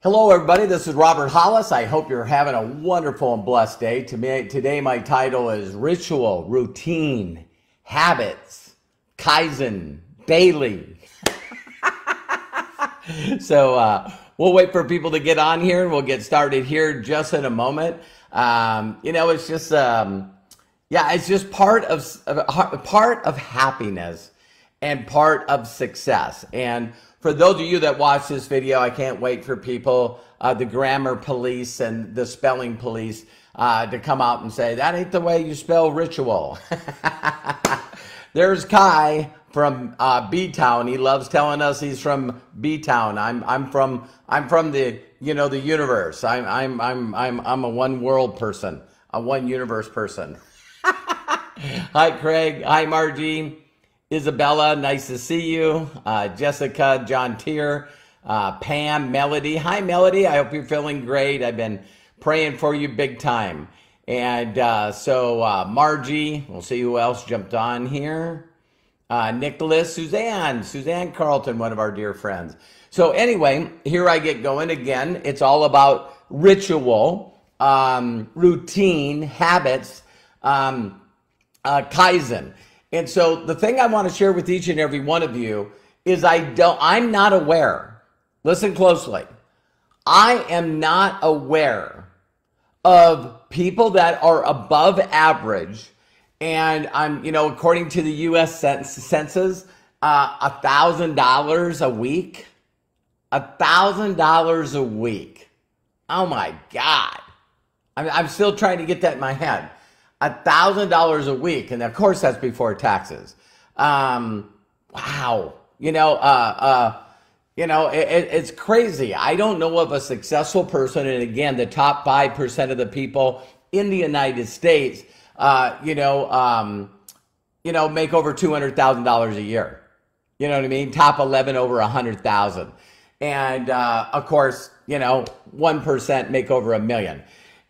Hello, everybody. This is Robert Hollis. I hope you're having a wonderful and blessed day. Today, my title is Ritual, Routine, Habits, KAIZEN, Daily. So we'll wait for people to get on here, and we'll get started here just in a moment. It's just, it's just part of happiness and part of success. And for those of you that watch this video, I can't wait for people, the grammar police and the spelling police, to come out and say, that ain't the way you spell ritual. There's Kai from B-Town. He loves telling us he's from B-Town. I'm from the the universe. I'm a one world person, a one universe person. Hi Craig. Hi Margie. Isabella, nice to see you. Jessica, John Tier, Pam, Melody. Hi, Melody. I hope you're feeling great. I've been praying for you big time. And so Margie, we'll see who else jumped on here. Nicholas, Suzanne Carlton, one of our dear friends. So anyway, here I get going again. It's all about ritual, routine, habits, KAIZEN. And so the thing I want to share with each and every one of you is I'm not aware. Listen closely. I am not aware of people that are above average. And I'm, according to the U.S. Census, $1,000 a week. $1,000 a week. Oh my God. I'm still trying to get that in my head. $1,000 a week, and of course that's before taxes. Wow, it's crazy. I don't know of a successful person, and again, the top 5% of the people in the United States, make over $200,000 a year. You know what I mean? Top 11 over 100,000, and of course, 1% make over $1 million.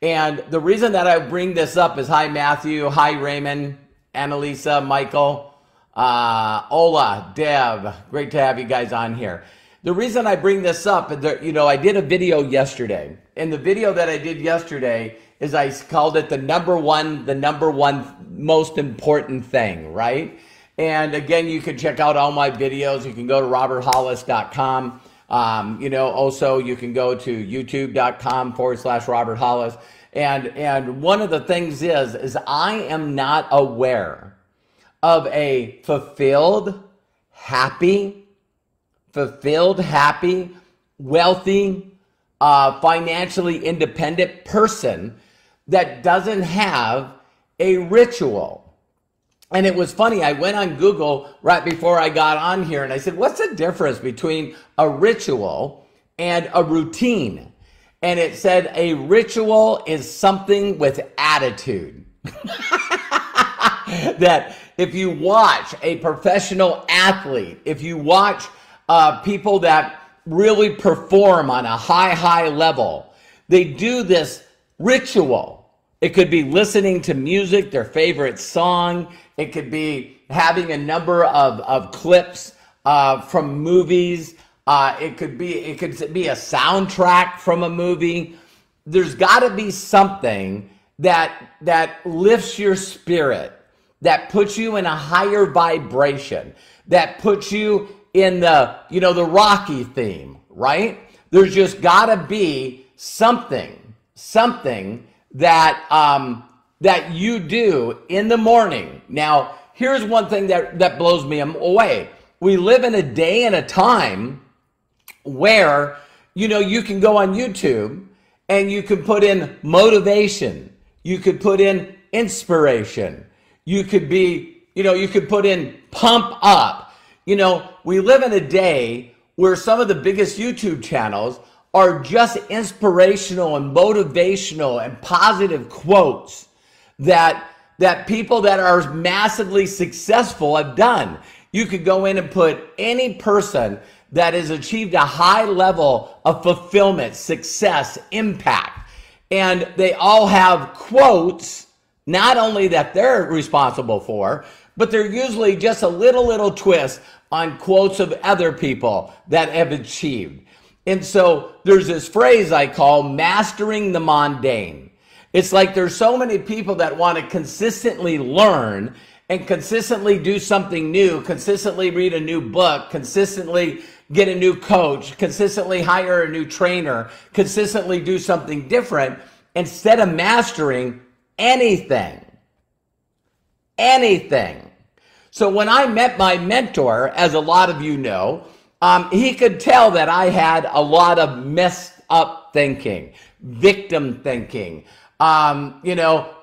And the reason that I bring this up is, hi, Matthew. Hi, Raymond, Annalisa, Michael, Ola, Deb. Great to have you guys on here. The reason I bring this up is that, I did a video yesterday. And the video that I did yesterday is I called it the number one most important thing, right? And again, you can check out all my videos. You can go to roberthollis.com. Also you can go to youtube.com/Robert Hollis. And one of the things is I am not aware of a fulfilled, happy, wealthy, financially independent person that doesn't have a ritual. And it was funny, I went on Google right before I got on here and I said, what's the difference between a ritual and a routine? And it said a ritual is something with attitude. That if you watch a professional athlete, if you watch people that really perform on a high level, they do this ritual. It could be listening to music, their favorite song. It could be having a number of clips from movies. It could be a soundtrack from a movie. There's got to be something that lifts your spirit, that puts you in a higher vibration, that puts you in the Rocky theme, right? There's just got to be something that you do in the morning. Now, here's one thing that blows me away. We live in a day and a time where, you can go on YouTube and you can put in motivation. You could put in inspiration. You could put in pump up. We live in a day where some of the biggest YouTube channels are just inspirational and motivational and positive quotes that people that are massively successful have done. You could go in and put any person that has achieved a high level of fulfillment, success, impact, and they all have quotes, not only that they're responsible for, but they're usually just a little twist on quotes of other people that have achieved. And so there's this phrase I call mastering the mundane. It's like there's so many people that want to consistently learn and consistently do something new, consistently read a new book, consistently get a new coach, consistently hire a new trainer, consistently do something different instead of mastering anything. Anything. So when I met my mentor, as a lot of you know, he could tell that I had a lot of messed up thinking, victim thinking, oh,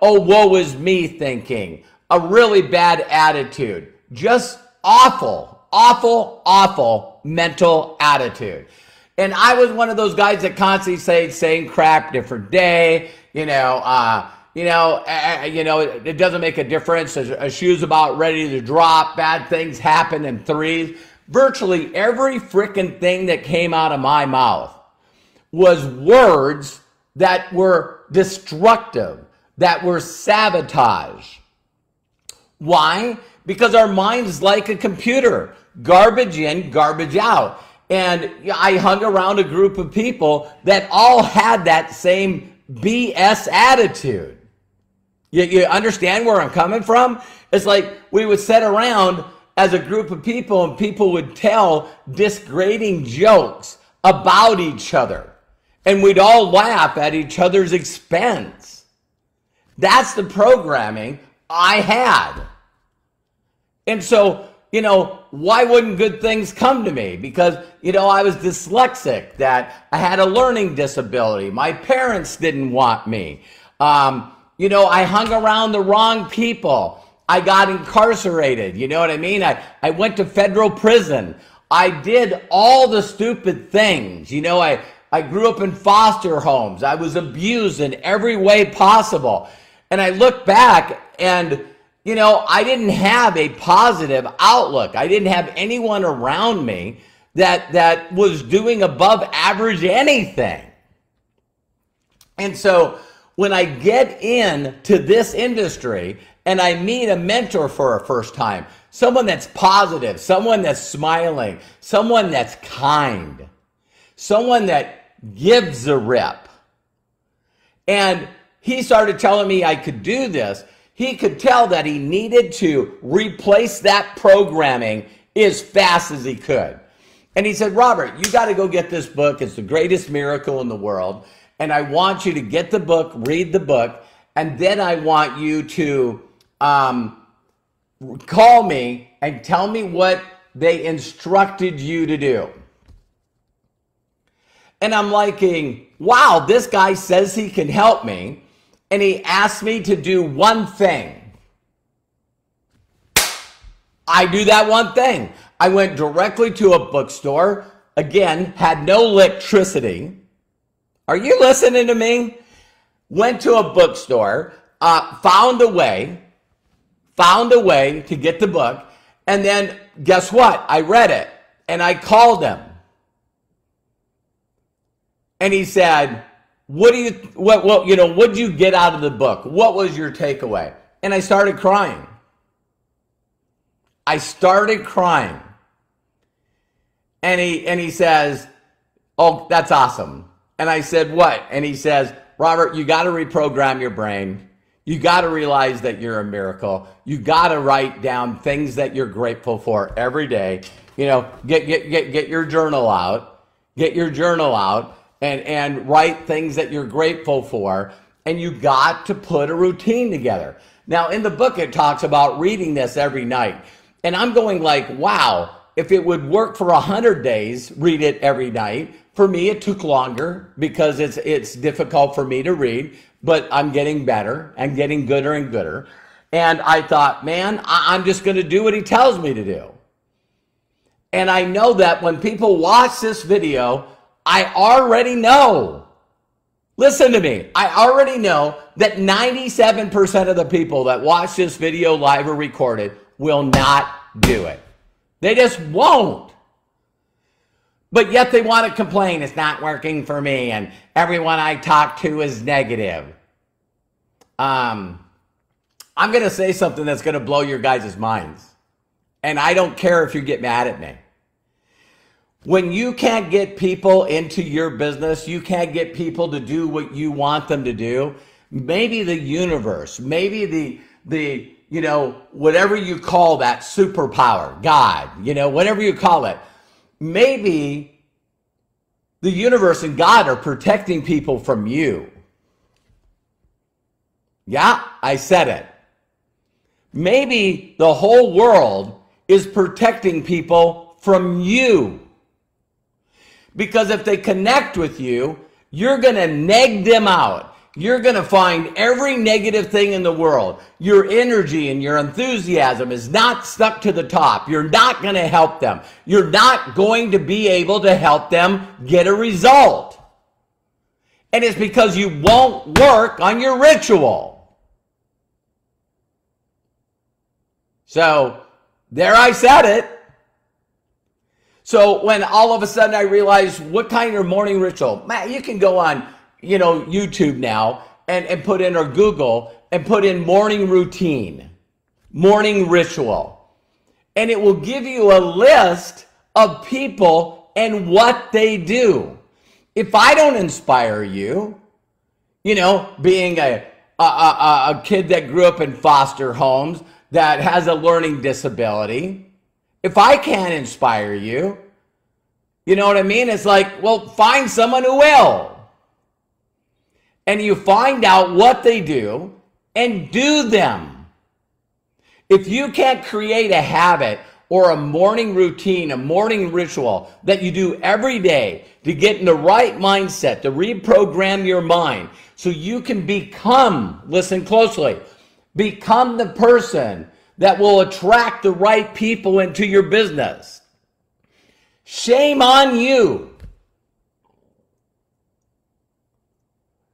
woe is me thinking, a really bad attitude, just awful, awful, awful mental attitude. And I was one of those guys that constantly saying crap, different day, it doesn't make a difference. A shoe's about ready to drop. Bad things happen in threes. Virtually every freaking thing that came out of my mouth was words that were destructive, that were sabotage. Why? Because our mind's like a computer. Garbage in, garbage out. And I hung around a group of people that all had that same BS attitude. You understand where I'm coming from? It's like we would sit around as a group of people and people would tell disgrading jokes about each other. And we'd all laugh at each other's expense. That's the programming I had. And so, why wouldn't good things come to me? Because, I was dyslexic, that I had a learning disability. My parents didn't want me. I hung around the wrong people. I got incarcerated. You know what I mean? I went to federal prison. I did all the stupid things. I grew up in foster homes. I was abused in every way possible. And I look back and, I didn't have a positive outlook. I didn't have anyone around me that was doing above average anything. And so when I get into this industry and I meet a mentor for a first time, someone that's positive, someone that's smiling, someone that's kind, someone that gives a rip. And he started telling me I could do this. He could tell that he needed to replace that programming as fast as he could. And he said, Robert, you got to go get this book. It's the greatest miracle in the world. And I want you to get the book, read the book, and then I want you to call me and tell me what they instructed you to do. And I'm liking, wow, this guy says he can help me. And he asked me to do one thing. I do that one thing. I went directly to a bookstore. Again, had no electricity. Are you listening to me? Went to a bookstore, found a way to get the book. And then guess what? I read it and I called him. And he said, what did you get out of the book? What was your takeaway? And I started crying. And he says, oh, that's awesome. And I said, what? And he says, Robert, you got to reprogram your brain. You got to realize that you're a miracle. You got to write down things that you're grateful for every day. Get your journal out. Get your journal out. And write things that you're grateful for, and you got to put a routine together. Now, in the book, it talks about reading this every night, and I'm going like, wow, if it would work for 100 days, read it every night. For me, it took longer because it's difficult for me to read, but I'm getting better and getting gooder and gooder. And I thought, man, I'm just going to do what he tells me to do. And I know that when people watch this video, I already know. Listen to me. I already know that 97% of the people that watch this video live or recorded will not do it. They just won't. But yet they want to complain, it's not working for me, and everyone I talk to is negative. I'm going to say something that's going to blow your guys' minds. And I don't care if you get mad at me. When you can't get people into your business, you can't get people to do what you want them to do, maybe the universe, maybe the whatever you call that superpower, God, whatever you call it, maybe the universe and God are protecting people from you. Yeah, I said it. Maybe the whole world is protecting people from you. Because if they connect with you, you're going to neg them out. You're going to find every negative thing in the world. Your energy and your enthusiasm is not stuck to the top. You're not going to help them. You're not going to be able to help them get a result. And it's because you won't work on your ritual. So, there I said it. So when all of a sudden I realized what kind of morning ritual, Matt, you can go on, YouTube now and put in, or Google, and put in morning routine, morning ritual. And it will give you a list of people and what they do. If I don't inspire you, being a kid that grew up in foster homes that has a learning disability, if I can't inspire you, you know what I mean? It's like, well, find someone who will. And you find out what they do and do them. If you can't create a habit or a morning routine, a morning ritual that you do every day to get in the right mindset, to reprogram your mind so you can become, listen closely, become the person that will attract the right people into your business. Shame on you.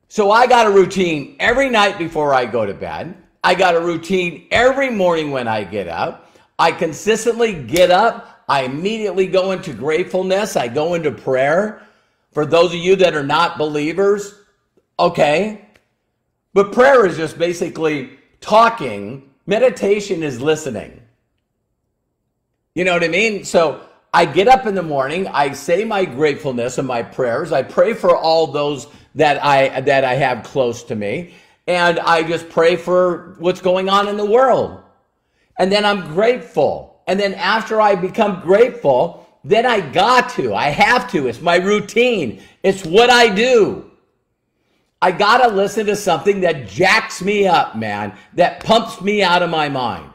So I got a routine every night before I go to bed. I got a routine every morning when I get up. I consistently get up. I immediately go into gratefulness. I go into prayer. For those of you that are not believers, okay. But prayer is just basically talking. Meditation is listening. You know what I mean? So I get up in the morning, I say my gratefulness and my prayers. I pray for all those that I have close to me. And I just pray for what's going on in the world. And then I'm grateful. And then after I become grateful, then I have to. It's my routine. It's what I do. I gotta listen to something that jacks me up, man, that pumps me out of my mind.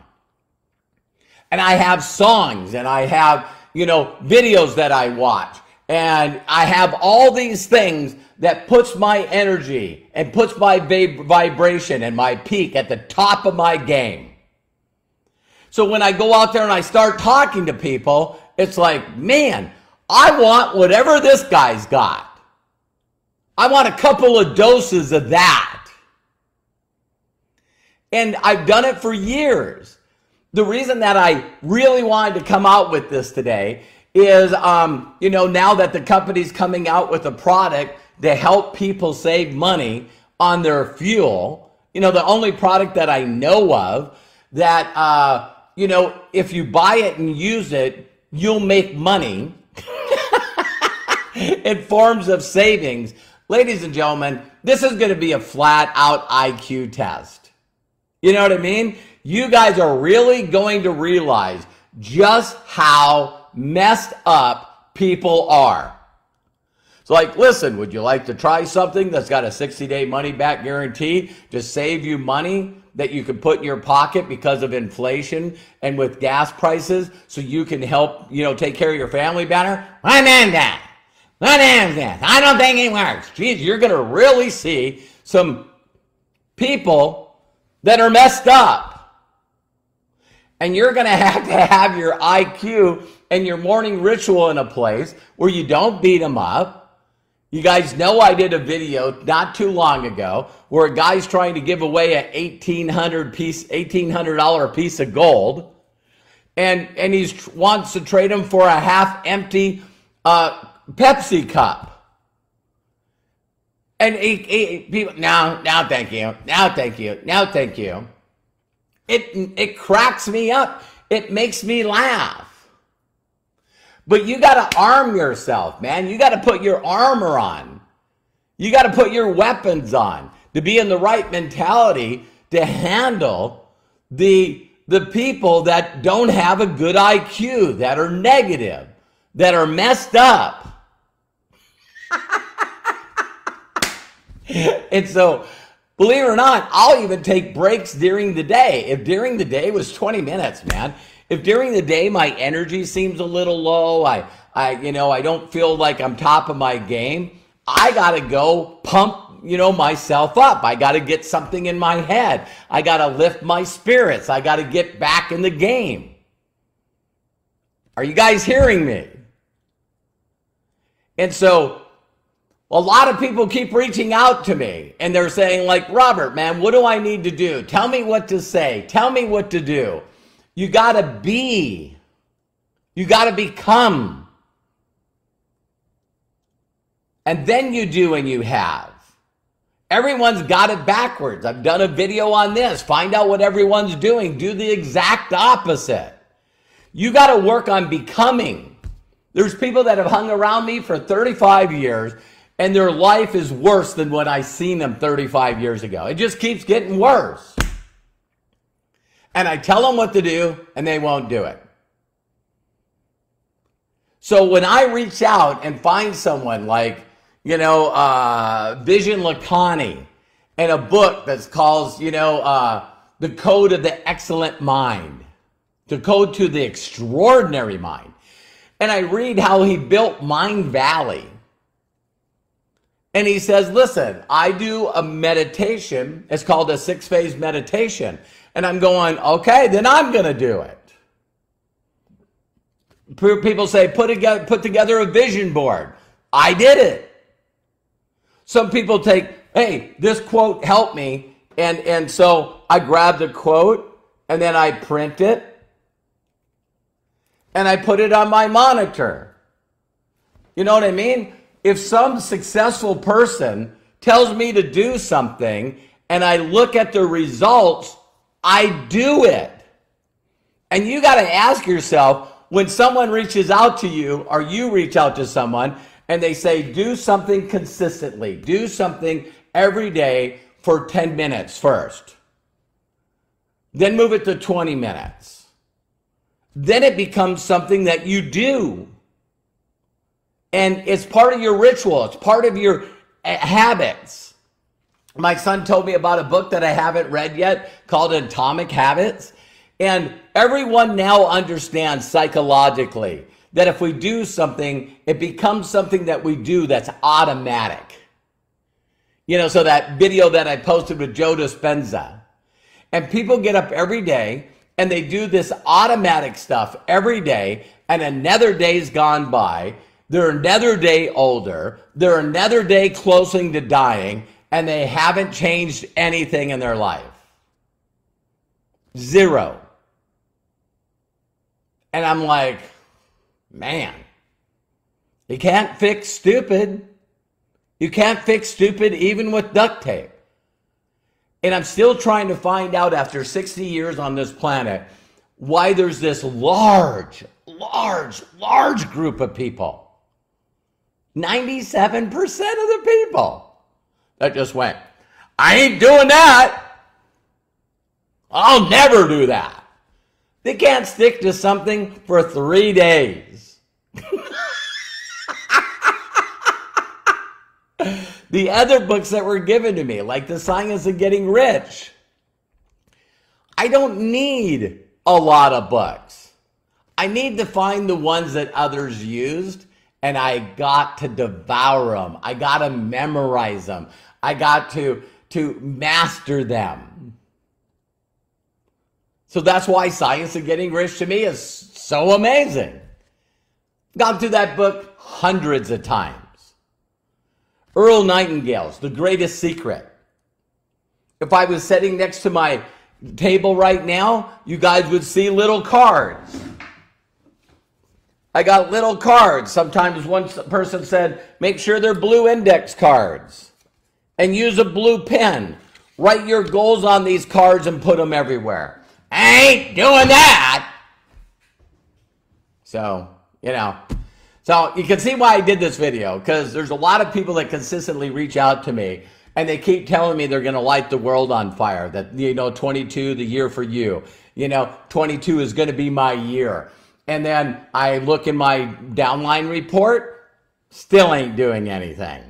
And I have songs, and I have, videos that I watch, and I have all these things that puts my energy and puts my vibration and my peak at the top of my game. So when I go out there and I start talking to people, it's like, man, I want whatever this guy's got. I want a couple of doses of that. And I've done it for years. The reason that I really wanted to come out with this today is, now that the company's coming out with a product to help people save money on their fuel, the only product that I know of that, if you buy it and use it, you'll make money in forms of savings. Ladies and gentlemen, this is going to be a flat out IQ test. You know what I mean? You guys are really going to realize just how messed up people are. It's like, listen, would you like to try something that's got a 60-day money-back guarantee to save you money that you can put in your pocket because of inflation and with gas prices so you can help, take care of your family better? What is that? What is that? I don't think it works. Geez, you're going to really see some people that are messed up. And you're going to have your IQ and your morning ritual in a place where you don't beat them up. You guys know I did a video not too long ago where a guy's trying to give away an $1,800 piece of gold. And he wants to trade him for a half-empty Pepsi cup. And people, no, thank you. No, thank you. No, thank you. It cracks me up. It makes me laugh. But you got to arm yourself, man. You got to put your armor on. You got to put your weapons on to be in the right mentality to handle the people that don't have a good IQ, that are negative, that are messed up. And so, believe it or not, I'll even take breaks during the day. If during the day was 20 minutes, man. If during the day my energy seems a little low, I don't feel like I'm top of my game, I got to go pump, myself up. I got to get something in my head. I got to lift my spirits. I got to get back in the game. Are you guys hearing me? And so a lot of people keep reaching out to me and they're saying like, Robert, man, what do I need to do? Tell me what to say. Tell me what to do. You got to be. You got to become. And then you do and you have. Everyone's got it backwards. I've done a video on this. Find out what everyone's doing. Do the exact opposite. You got to work on becoming. There's people that have hung around me for 35 years and their life is worse than when I seen them 35 years ago. It just keeps getting worse. And I tell them what to do and they won't do it. So when I reach out and find someone like, Vision Lakhani and a book that's called, The Code of the Excellent Mind, The Code to the Extraordinary Mind. And I read how he built Mind Valley. And he says, listen, I do a meditation. It's called a 6-phase meditation. And I'm going, okay, then I'm going to do it. People say, put together a vision board. I did it. Some people take, hey, this quote helped me. And so I grab the quote and then I print it and I put it on my monitor. You know what I mean? If some successful person tells me to do something and I look at the results, I do it. And you got to ask yourself, when someone reaches out to you or you reach out to someone and they say, do something consistently, do something every day for 10 minutes first, then move it to 20 minutes. Then it becomes something that you do. And it's part of your ritual. It's part of your habits. My son told me about a book that I haven't read yet called Atomic Habits. And everyone now understands psychologically that if we do something, it becomes something that we do that's automatic. So that video that I posted with Joe Dispenza. And people get up every day and they do this automatic stuff every day, and another day's gone by. They're another day older. They're another day closing to dying, and they haven't changed anything in their life. Zero. And I'm like, man, you can't fix stupid. You can't fix stupid even with duct tape. And I'm still trying to find out after 60 years on this planet why there's this large group of people. 97% of the people that just went, I ain't doing that. I'll never do that. They can't stick to something for 3 days. The other books that were given to me, like The Science of Getting Rich, I don't need a lot of books. I need to find the ones that others used, and I got to devour them. I got to memorize them. I got to master them. So that's why Science of Getting Rich to me is so amazing. Gone through that book hundreds of times. Earl Nightingale's The Greatest Secret. If I was sitting next to my table right now, you guys would see little cards. I got little cards. Sometimes one person said, make sure they're blue index cards and use a blue pen. Write your goals on these cards and put them everywhere. I ain't doing that. So, So you can see why I did this video, because there's a lot of people that consistently reach out to me and they keep telling me they're going to light the world on fire, that, 22, the year for you, 22 is going to be my year. And then I look in my downline report, still ain't doing anything.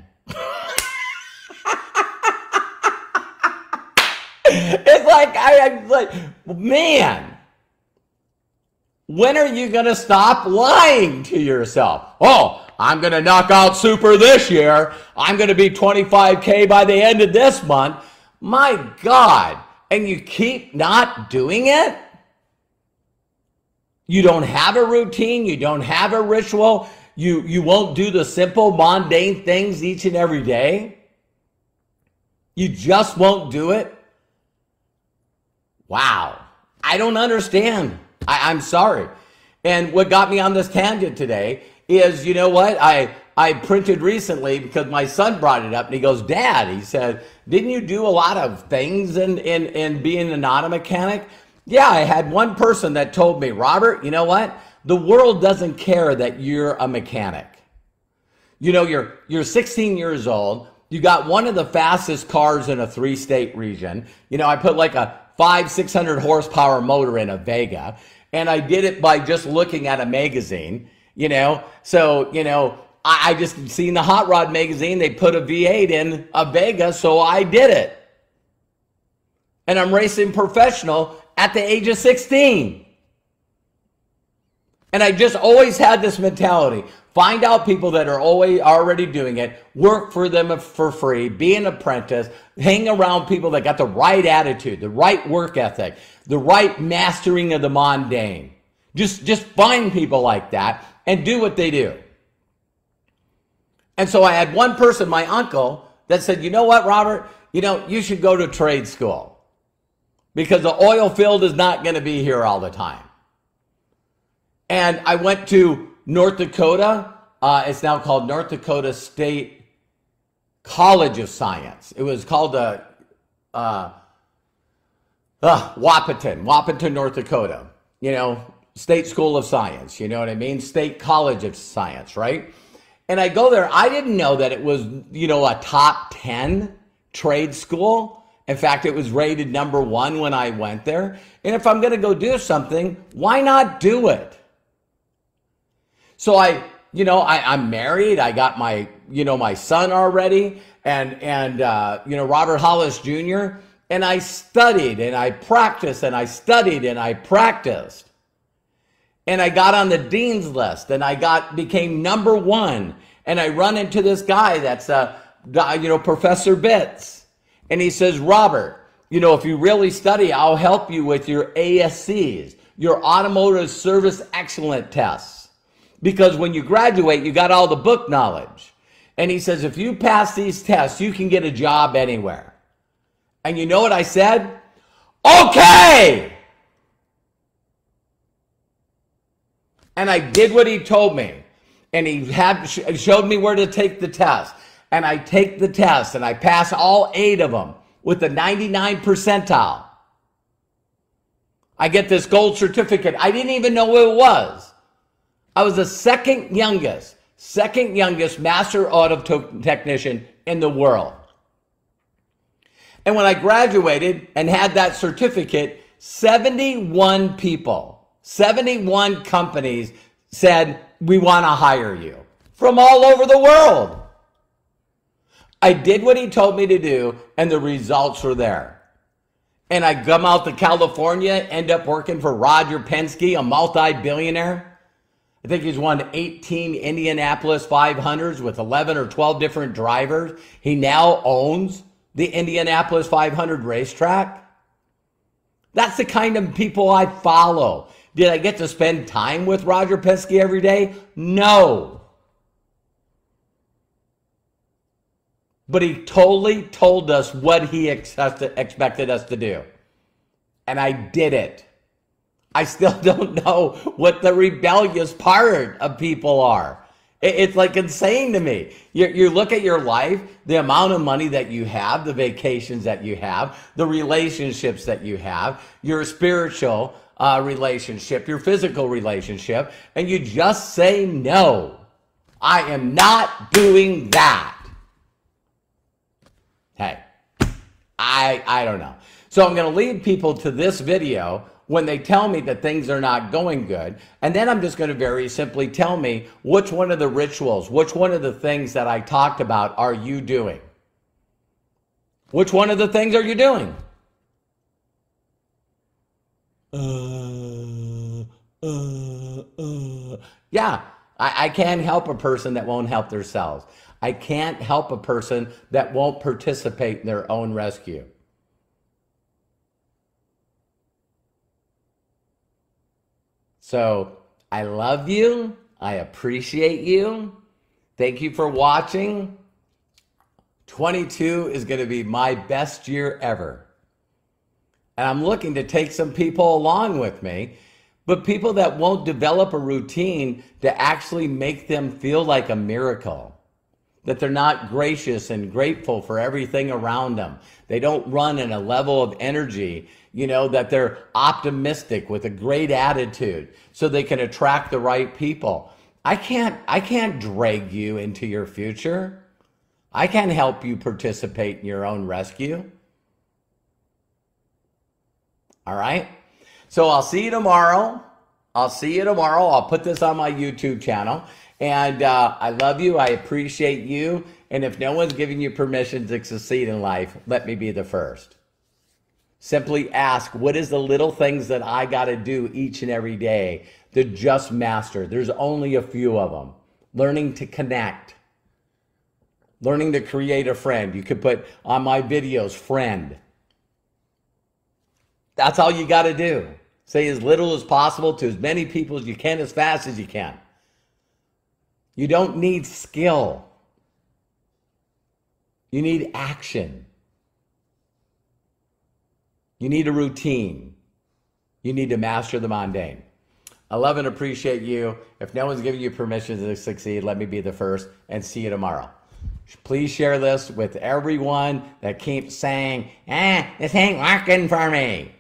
It's like, I'm like, man, when are you going to stop lying to yourself? Oh, I'm going to knock out super this year. I'm going to be 25K by the end of this month. My God. And you keep not doing it? You don't have a routine. You don't have a ritual. You won't do the simple, mundane things each and every day. You just won't do it. Wow. I don't understand. I'm sorry. And what got me on this tangent today is, you know what? I printed recently because my son brought it up and he goes, Dad, he said, didn't you do a lot of things in being an auto mechanic? Yeah, I had one person that told me, Robert, you know what? The world doesn't care that you're a mechanic. You're 16 years old. You got one of the fastest cars in a 3-state region. I put like a 600 horsepower motor in a Vega. And I did it by just looking at a magazine, So, I just seen the Hot Rod magazine. They put a V8 in a Vega, so I did it. And I'm racing professional at the age of 16. And I just always had this mentality. Find out people that are already doing it, work for them for free, be an apprentice, hang around people that got the right attitude, the right work ethic, the right mastering of the mundane. Just find people like that and do what they do. And so I had one person, my uncle, that said, you know what, Robert? You should go to trade school because the oil field is not going to be here all the time. And I went to North Dakota. It's now called North Dakota State College of Science. It was called Wahpeton, North Dakota. State School of Science. You know what I mean? State College of Science, right? And I go there. I didn't know that it was, a top 10 trade school. In fact, it was rated #1 when I went there. And if I'm going to go do something, why not do it? So I'm married. I got my, my son already and Robert Hollis Jr. And I studied and I practiced and I studied and I practiced. And I got on the dean's list and became #1. And I run into this guy that's, Professor Bitts. And he says, Robert, if you really study, I'll help you with your ASCs, your Automotive Service Excellent tests. Because when you graduate, you got all the book knowledge. And he says, if you pass these tests, you can get a job anywhere. And you know what I said? Okay! And I did what he told me. And he showed me where to take the test. And I take the test, and I pass all 8 of them with the 99 percentile. I get this gold certificate. I didn't even know what it was. I was the second youngest master auto technician in the world. And when I graduated and had that certificate, 71 people, 71 companies said, we want to hire you from all over the world. I did what he told me to do, and the results were there. And I come out to California, end up working for Roger Penske, a multi-billionaire. I think he's won 18 Indianapolis 500s with 11 or 12 different drivers. He now owns the Indianapolis 500 racetrack. That's the kind of people I follow. Did I get to spend time with Roger Penske every day? No. But he totally told us what he expected us to do. And I did it. I still don't know what the rebellious part of people are. It's like insane to me. You look at your life, the amount of money that you have, the vacations that you have, the relationships that you have, your spiritual relationship, your physical relationship, and you just say no. I am not doing that. Hey, I don't know. So I'm going to lead people to this video when they tell me that things are not going good. And then I'm just going to very simply tell me which one of the rituals, which one of the things that I talked about are you doing? Which one of the things are you doing? Yeah, I can't help a person that won't help themselves. I can't help a person that won't participate in their own rescue. So I love you. I appreciate you. Thank you for watching. 22 is going to be my best year ever. And I'm looking to take some people along with me, but people that won't develop a routine to actually make them feel like a miracle. That they're not gracious and grateful for everything around them. They don't run in a level of energy, that they're optimistic with a great attitude so they can attract the right people. I can't drag you into your future. I can't help you participate in your own rescue. All right? So I'll see you tomorrow. I'll put this on my YouTube channel. And I love you. I appreciate you. And if no one's giving you permission to succeed in life, let me be the first. Simply ask, what is the little things that I got to do each and every day to just master? There's only a few of them. Learning to connect. Learning to create a friend. You could put on my videos, friend. That's all you got to do. Say as little as possible to as many people as you can, as fast as you can. You don't need skill. You need action. You need a routine. You need to master the mundane. I love and appreciate you. If no one's giving you permission to succeed, let me be the first, and see you tomorrow. Please share this with everyone that keeps saying, this ain't working for me.